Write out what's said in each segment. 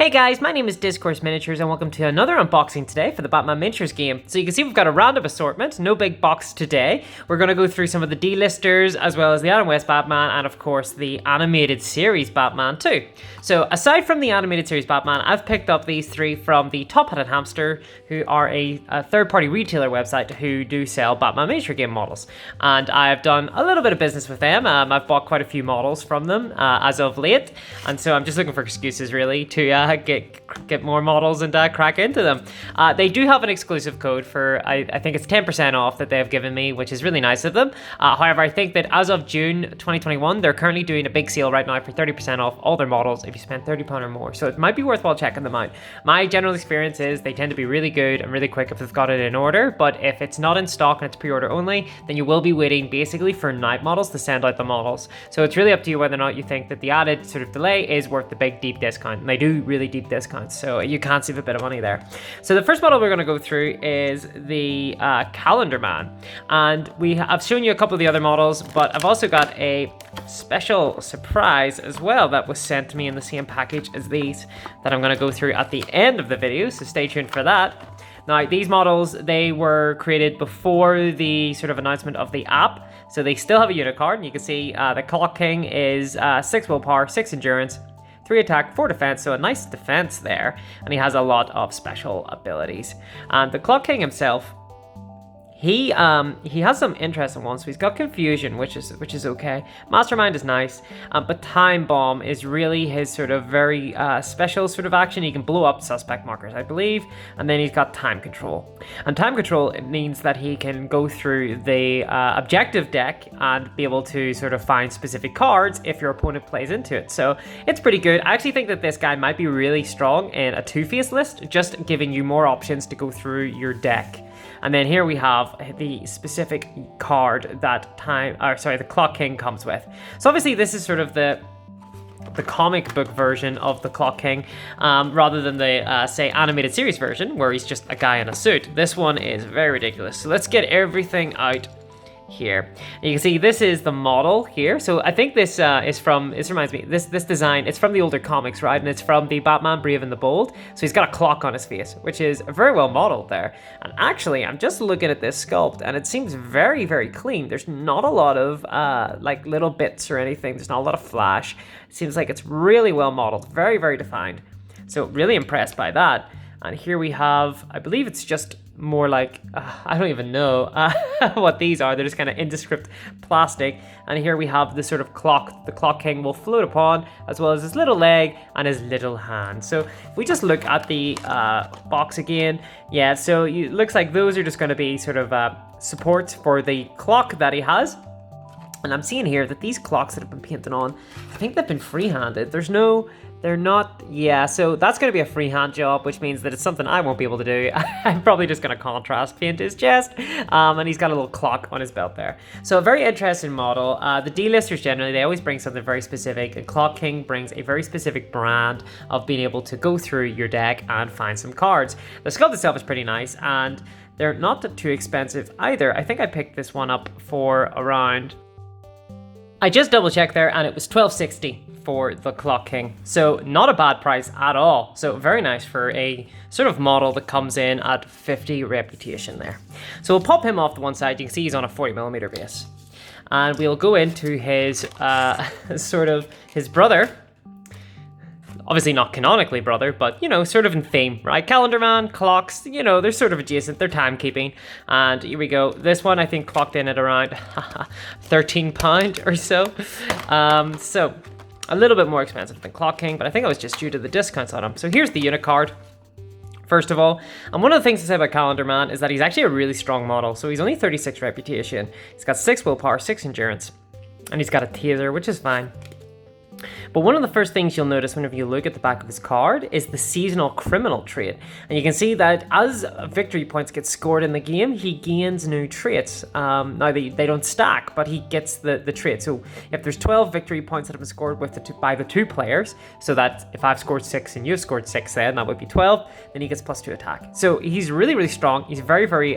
Hey guys, my name is Discourse Miniatures and welcome to another unboxing today for the Batman Miniatures game. So you can see we've got a random assortment, no big box today. We're going to go through some of the D-listers as well as the Adam West Batman and of course the animated series Batman too. So aside from the animated series Batman, I've picked up these three from the Top-hatted Hamster, who are a third-party retailer website who do sell Batman miniature game models. And I've done a little bit of business with them. I've bought quite a few models from them as of late. And so I'm just looking for excuses really to get more models and crack into them. They do have an exclusive code for, I think it's 10% off that they have given me, which is really nice of them. However, I think that as of June 2021, they're currently doing a big sale right now for 30% off all their models if you spend £30 or more. So it might be worthwhile checking them out. My general experience is they tend to be really good and really quick if they've got it in order, but if it's not in stock and it's pre-order only, then you will be waiting basically for night models to send out the models. So it's really up to you whether or not you think that the added sort of delay is worth the big deep discount. And they do really deep discounts, so you can save a bit of money there. So the first model we're going to go through is the Calendar Man, and I've shown you a couple of the other models, but I've also got a special surprise as well that was sent to me in the same package as these that I'm going to go through at the end of the video, so stay tuned for that. Now, these models, they were created before the sort of announcement of the app, so they still have a unit card, and you can see the Clock King is 6 willpower, 6 endurance, 3 attack, 4 defense, so a nice defense there, and he has a lot of special abilities. And the Clock King himself, he has some interesting ones. So he's got Confusion, which is okay. Mastermind is nice, but Time Bomb is really his sort of very special sort of action. He can blow up suspect markers, I believe, and then he's got Time Control. And Time Control, it means that he can go through the objective deck and be able to sort of find specific cards if your opponent plays into it. So it's pretty good. I actually think that this guy might be really strong in a two-face list, just giving you more options to go through your deck. And then here we have the specific card that the Clock King comes with. So obviously this is sort of the comic book version of the Clock King, rather than the, say, animated series version, where he's just a guy in a suit. This one is very ridiculous. So let's get everything out here. You can see this is the model here. So I think this reminds me, this design, it's from the older comics, right? And it's from the Batman Brave and the Bold. So he's got a clock on his face, which is very well modeled there. And actually, I'm just looking at this sculpt and it seems very, very clean. There's not a lot of like little bits or anything. There's not a lot of flash. It seems like it's really well modeled, very, very defined. So really impressed by that. And here we have, I believe it's just more like, I don't even know what these are. They're just kind of indescript plastic. And here we have the sort of clock the Clock King will float upon, as well as his little leg and his little hand. So if we just look at the box again, yeah, so it looks like those are just going to be sort of supports for the clock that he has. And I'm seeing here that these clocks that have been painted on, I think they've been free-handed. They're not, yeah, so that's going to be a freehand job, which means that it's something I won't be able to do. I'm probably just going to contrast paint his chest, and he's got a little clock on his belt there. So a very interesting model. The D-listers generally, they always bring something very specific, and Clock King brings a very specific brand of being able to go through your deck and find some cards. The sculpt itself is pretty nice, and they're not too expensive either. I think I picked this one up for around, I just double checked there, and it was $12.60 for the Clock King. So not a bad price at all. So very nice for a sort of model that comes in at 50 reputation there. So we'll pop him off to one side. You can see he's on a 40mm base. And we'll go into his sort of his brother. Obviously not canonically brother, but, you know, sort of in theme, right? Calendar Man, clocks, you know, they're sort of adjacent. They're timekeeping. And here we go. This one, I think, clocked in at around £13 or so. So a little bit more expensive than Clock King, but I think it was just due to the discounts on him. So here's the unit card, first of all. And one of the things to say about Calendar Man is that he's actually a really strong model. So he's only 36 reputation. He's got 6 willpower, 6 endurance, and he's got a taser, which is fine. But one of the first things you'll notice whenever you look at the back of his card is the seasonal criminal trait. And you can see that as victory points get scored in the game, he gains new traits. Now they don't stack, but he gets the trait. So if there's 12 victory points that have been scored by the two players, so that if I've scored 6 and you've scored 6, then that would be 12, then he gets +2 attack. So he's really, really strong. He's a very, very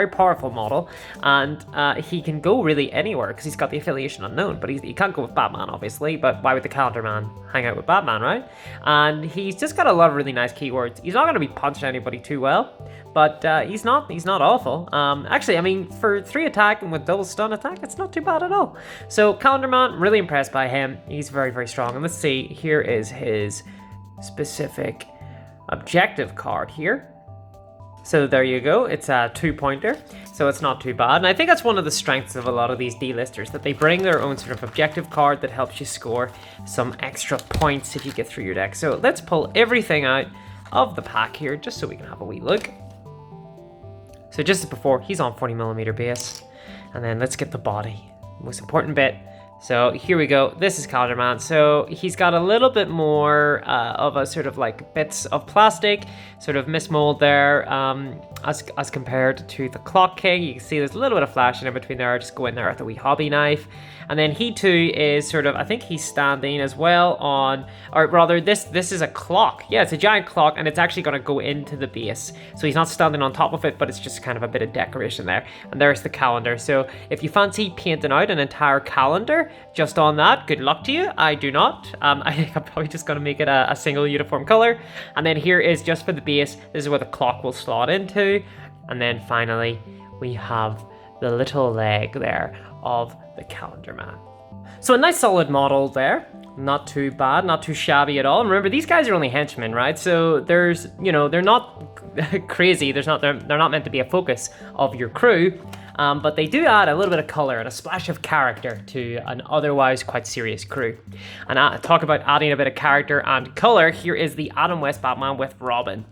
powerful model, and he can go really anywhere because he's got the affiliation unknown, but he can't go with Batman, obviously. But but why would the calendar man hang out with Batman, right? And he's just got a lot of really nice keywords. He's not going to be punching anybody too well, but he's not awful. Actually, I mean, for 3 attack and with double stun attack, it's not too bad at all. So calendar man, really impressed by him. He's very, very strong. And let's see, here is his specific objective card here. So there you go, it's a 2-pointer, so it's not too bad. And I think that's one of the strengths of a lot of these D-listers, that they bring their own sort of objective card that helps you score some extra points if you get through your deck. So let's pull everything out of the pack here, just so we can have a wee look. So just as before, he's on 40mm base. And then let's get the body, most important bit. So here we go, this is Calendar Man. So he's got a little bit more of a sort of like bits of plastic, sort of mismold there, as compared to the Clock King. You can see there's a little bit of flashing in between there. I just go in there with a wee hobby knife. And then he too is sort of, I think he's standing as well on, or rather this is a clock. Yeah, it's a giant clock, and it's actually gonna go into the base. So he's not standing on top of it, but it's just kind of a bit of decoration there. And there's the calendar. So if you fancy painting out an entire calendar just on that, good luck to you. I do not. I think I'm probably just gonna make it a single uniform color. And then here is just for the base. This is where the clock will slot into. And then finally, we have the little leg there of the calendar man. So a nice solid model there. Not too bad, not too shabby at all. And remember, these guys are only henchmen, right? So there's, you know, they're not crazy. They're not meant to be a focus of your crew. But they do add a little bit of color and a splash of character to an otherwise quite serious crew. And talk about adding a bit of character and color, here is the Adam West Batman with Robin.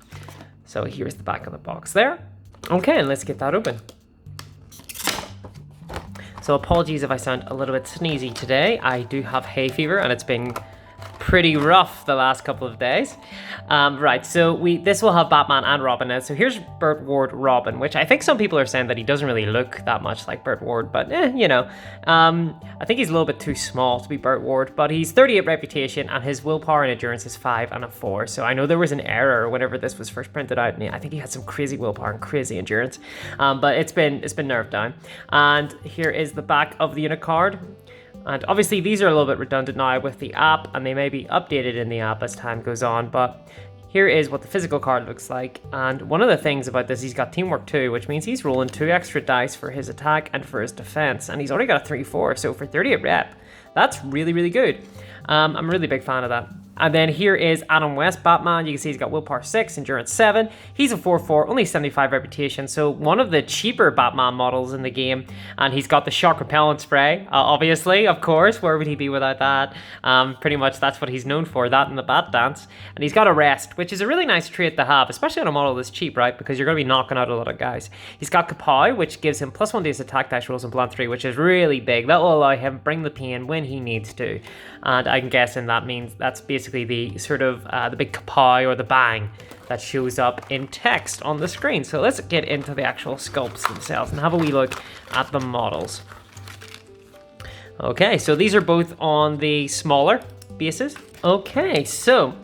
So here's the back of the box there. Okay, and let's get that open. So apologies if I sound a little bit sneezy today. I do have hay fever, and it's been pretty rough the last couple of days. Right, so this will have Batman and Robin now. So here's Burt Ward Robin, which I think some people are saying that he doesn't really look that much like Burt Ward, but you know, I think he's a little bit too small to be Burt Ward, but he's 38 reputation, and his willpower and endurance is 5 and a 4. So I know there was an error whenever this was first printed out, and I think he had some crazy willpower and crazy endurance, but it's been nerfed down. And here is the back of the unit card. And obviously these are a little bit redundant now with the app, and they may be updated in the app as time goes on, but here is what the physical card looks like. And one of the things about this, he's got teamwork too, which means he's rolling 2 extra dice for his attack and for his defense, and he's already got a 3-4, so for 38 rep, that's really, really good. I'm a really big fan of that. And then here is Adam West Batman. You can see he's got willpower 6, endurance 7. He's a 4-4, only 75 reputation. So one of the cheaper Batman models in the game. And he's got the shark repellent spray, obviously, of course. Where would he be without that? Pretty much that's what he's known for, that and the bat dance. And he's got arrest, which is a really nice trait to have, especially on a model that's cheap, right? Because you're going to be knocking out a lot of guys. He's got kapow, which gives him +1 to his attack dice rolls in blunt 3, which is really big. That will allow him bring the pain when he needs to. And I'm guessing that means that's basically the sort of the big kapow or the bang that shows up in text on the screen. So let's get into the actual sculpts themselves and have a wee look at the models. Okay, so these are both on the smaller bases. Okay, so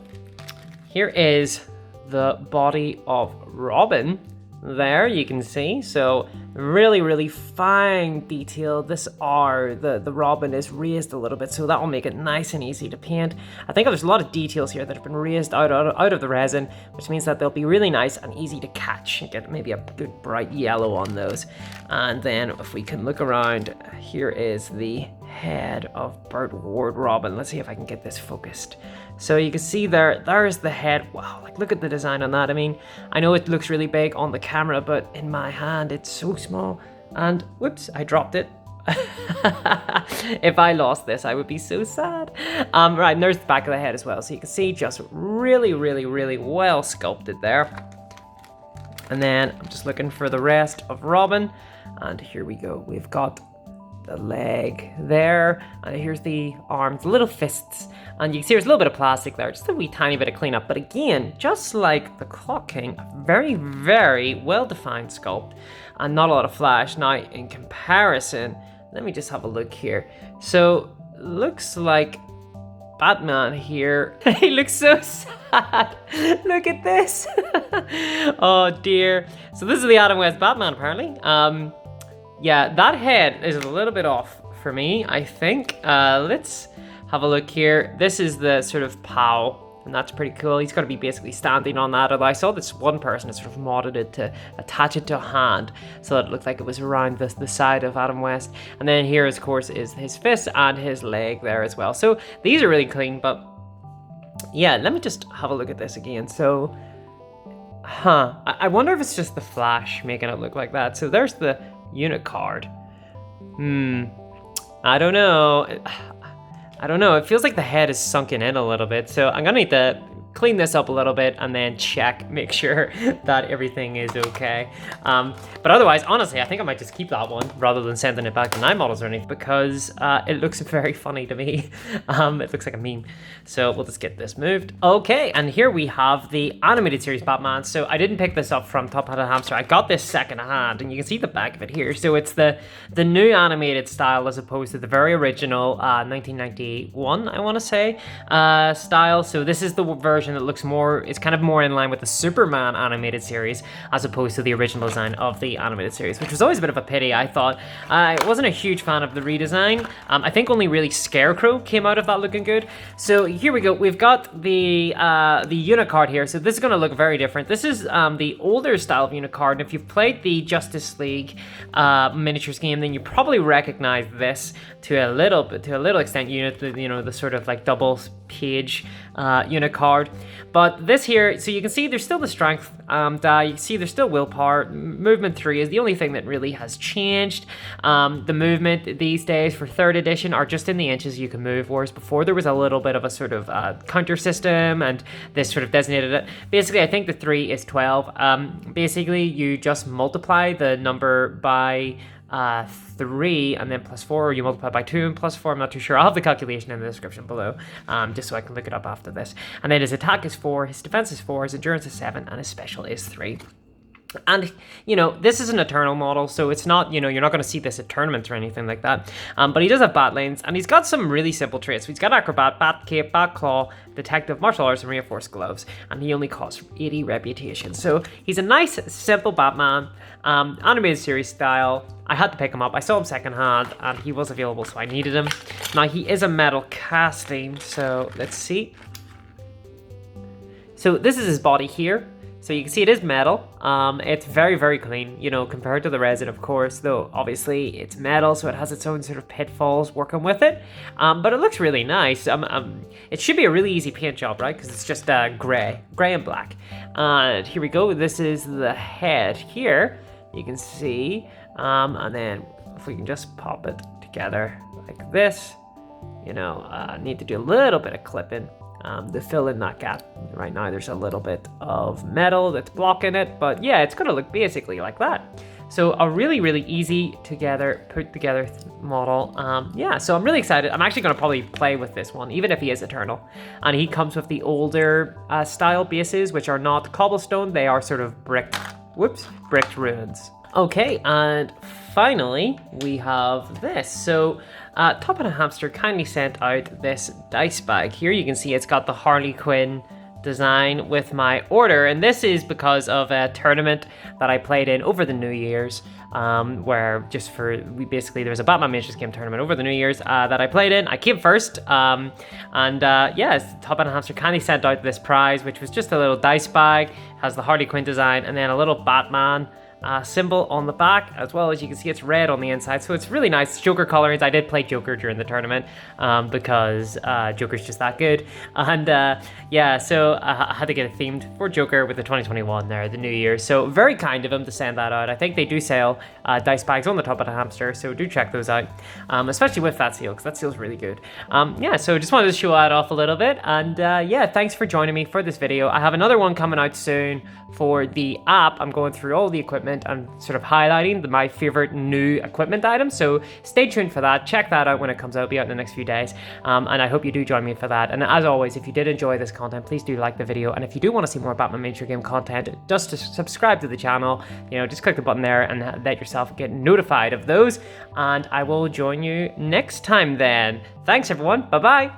here is the body of Robin. There you can see, so really fine detail. This R, the Robin is raised a little bit, so that will make it nice and easy to paint. I think there's a lot of details here that have been raised out of the resin, which means that they'll be really nice and easy to catch and get maybe a good bright yellow on those. And then if we can look around, here is the head of Burt Ward Robin. Let's see if I can get this focused. So you can see there's the head. Wow, like look at the design on that. I mean, I know it looks really big on the camera, but in my hand it's so small. And whoops, I dropped it. If I lost this, I would be so sad. Right, and there's the back of the head as well. So you can see just really well sculpted there. And then I'm just looking for the rest of Robin. And here we go. We've got the leg there, and here's the arms, little fists, and you can see there's a little bit of plastic there, just a wee tiny bit of cleanup, but again, just like the Clock King, very well defined sculpt and not a lot of flash. Now in comparison, let me just have a look here. So looks like Batman here, he looks so sad. Look at this. Oh dear. So this is the Adam West Batman apparently. Yeah, that head is a little bit off for me, I think. Let's have a look here. This is the sort of POW, and that's pretty cool. He's going to be basically standing on that, although I saw this one person that sort of modded it to attach it to a hand so that it looked like it was around the side of Adam West. And then here, of course, is his fist and his leg there as well. So these are really clean, but yeah, let me just have a look at this again. So, I wonder if it's just the flash making it look like that. So there's the unit card. I don't know. It feels like the head is sunken in a little bit. So I'm gonna need to clean this up a little bit and then make sure that everything is okay. But otherwise, honestly, I think I might just keep that one rather than sending it back to Nine Models or anything, because it looks very funny to me. It looks like a meme. So we'll just get this moved. Okay, and here we have the animated series Batman. So I didn't pick this up from Top-hatted Hamster. I got this second hand, and you can see the back of it here. So it's the new animated style as opposed to the very original 1991, I want to say, style. So this is the version that looks more, it's kind of more in line with the Superman animated series as opposed to the original design of the animated series, which was always a bit of a pity, I thought. I wasn't a huge fan of the redesign. I think only really Scarecrow came out of that looking good. So here we go. We've got the unit card here. So this is going to look very different. This is the older style of unit card. And if you've played the Justice League miniatures game, then you probably recognize this to a little extent. The sort of like double page unit card. But this here, so you can see there's still the strength, you can see there's still willpower. Movement 3 is the only thing that really has changed. The movement these days for 3rd edition are just in the inches you can move, whereas before there was a little bit of a sort of counter system, and this sort of designated it. Basically, I think the 3 is 12. Basically, you just multiply the number by 3 and then plus 4, or you multiply by 2 and plus 4. I'm not too sure. I'll have the calculation in the description below, just so I can look it up after this. And then his attack is 4, his defense is 4, his endurance is 7, and his special is 3. And, this is an Eternal model, so it's not, you're not going to see this at tournaments or anything like that. But he does have bat lanes, and he's got some really simple traits. He's got Acrobat, Bat Cape, Bat Claw, Detective, Martial Arts, and Reinforced Gloves. And he only costs 80 reputation. So he's a nice, simple Batman, animated series style. I had to pick him up. I saw him secondhand, and he was available, so I needed him. Now, he is a metal casting, so let's see. So this is his body here. So you can see it is metal. It's very, very clean, compared to the resin, of course, though obviously it's metal, so it has its own sort of pitfalls working with it. But it looks really nice. It should be a really easy paint job, right? Because it's just gray and black. And here we go. This is the head here. You can see, and then if we can just pop it together like this, need to do a little bit of clipping. To fill in that gap. Right now there's a little bit of metal that's blocking it, but yeah, it's gonna look basically like that. So a really, really easy put together model. So I'm really excited. I'm actually gonna probably play with this one, even if he is Eternal. And he comes with the older style bases, which are not cobblestone, they are sort of bricked ruins. Okay, and finally we have this. So Top-hatted Hamster kindly sent out this dice bag. Here you can see it's got the Harley Quinn design with my order, and this is because of a tournament that I played in over the New Year's, where there was a Batman Miniatures game tournament over the New Year's that I played in. I came first, Top-hatted Hamster kindly sent out this prize, which was just a little dice bag, has the Harley Quinn design, and then a little Batman symbol on the back, as well as you can see it's red on the inside, so it's really nice. Joker colorings. I did play Joker during the tournament because Joker's just that good, and so I had to get it themed for Joker with the 2021 there, the New Year. So very kind of him to send that out. I think they do sell dice bags on the Top-hatted Hamster, so do check those out, especially with that seal, because that seal's really good. So just wanted to show that off a little bit, and thanks for joining me for this video. I have another one coming out soon for the app. I'm going through all the equipment and sort of highlighting my favorite new equipment items, so stay tuned for that. Check that out when it comes out. It'll be out in the next few days, and I hope you do join me for that. And as always, if you did enjoy this content, please do like the video, and if you do want to see more Batman miniature game content, just to subscribe to the channel, just click the button there and let yourself get notified of those, and I will join you next time then. Thanks everyone, bye bye.